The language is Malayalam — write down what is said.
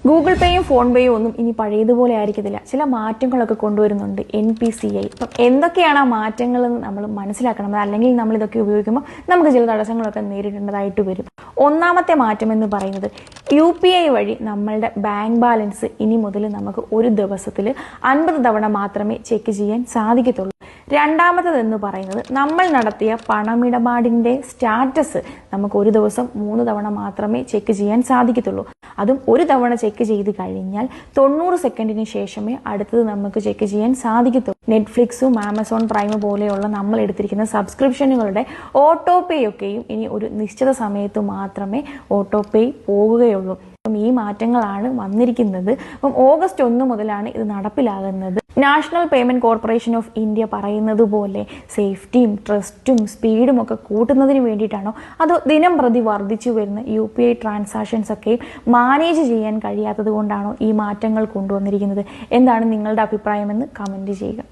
ഗൂഗിൾ പേയും ഫോൺ പേയും ഒന്നും ഇനി പഴയതുപോലെ ആയിരിക്കത്തില്ല. ചില മാറ്റങ്ങളൊക്കെ കൊണ്ടുവരുന്നുണ്ട് NPCI. അപ്പം എന്തൊക്കെയാണ് ആ മാറ്റങ്ങളെന്ന് നമ്മൾ മനസ്സിലാക്കണം. അല്ലെങ്കിൽ നമ്മൾ ഇതൊക്കെ ഉപയോഗിക്കുമ്പോൾ നമുക്ക് ചില തടസ്സങ്ങളൊക്കെ നേരിടേണ്ടതായിട്ട് വരും. ഒന്നാമത്തെ മാറ്റം എന്ന് പറയുന്നത് UPI വഴി നമ്മളുടെ ബാങ്ക് ബാലൻസ് ഇനി മുതൽ നമുക്ക് ഒരു ദിവസത്തിൽ 50 തവണ മാത്രമേ ചെക്ക് ചെയ്യാൻ സാധിക്കത്തുള്ളൂ. രണ്ടാമത്തേതെന്ന് പറയുന്നത് നമ്മൾ നടത്തിയ പണമിടപാടിൻ്റെ സ്റ്റാറ്റസ് നമുക്ക് ഒരു ദിവസം 3 തവണ മാത്രമേ ചെക്ക് ചെയ്യാൻ സാധിക്കത്തുള്ളൂ. അതും ഒരു തവണ ചെക്ക് ചെയ്ത് കഴിഞ്ഞാൽ 90 സെക്കൻഡിന് ശേഷമേ അടുത്തത് നമുക്ക് ചെക്ക് ചെയ്യാൻ സാധിക്കത്തുള്ളൂ. നെറ്റ്ഫ്ലിക്സും ആമസോൺ പ്രൈം പോലെയുള്ള നമ്മൾ എടുത്തിരിക്കുന്ന സബ്സ്ക്രിപ്ഷനുകളുടെ ഓട്ടോ പേ ഒക്കെയും ഇനി ഒരു നിശ്ചിത സമയത്ത് മാത്രമേ ഓട്ടോ പേ പോകുകയുള്ളൂ. അപ്പം ഈ മാറ്റങ്ങളാണ് വന്നിരിക്കുന്നത്. അപ്പം ഓഗസ്റ്റ് 1 മുതലാണ് ഇത് നടപ്പിലാകുന്നത്. National Payment Corporation of India പറയുന്നത് പോലെ സേഫ്റ്റിയും ട്രസ്റ്റും സ്പീഡും ഒക്കെ കൂട്ടുന്നതിന് വേണ്ടിയിട്ടാണോ അതോ ദിനം പ്രതി വർദ്ധിച്ചു വരുന്ന UPI ട്രാൻസാക്ഷൻസ് ഒക്കെ മാനേജ് ചെയ്യാൻ കഴിയാത്തത് കൊണ്ടാണോ ഈ മാറ്റങ്ങൾ കൊണ്ടുവന്നിരിക്കുന്നത്? എന്താണ് നിങ്ങളുടെ അഭിപ്രായമെന്ന് കമന്റ് ചെയ്യുക.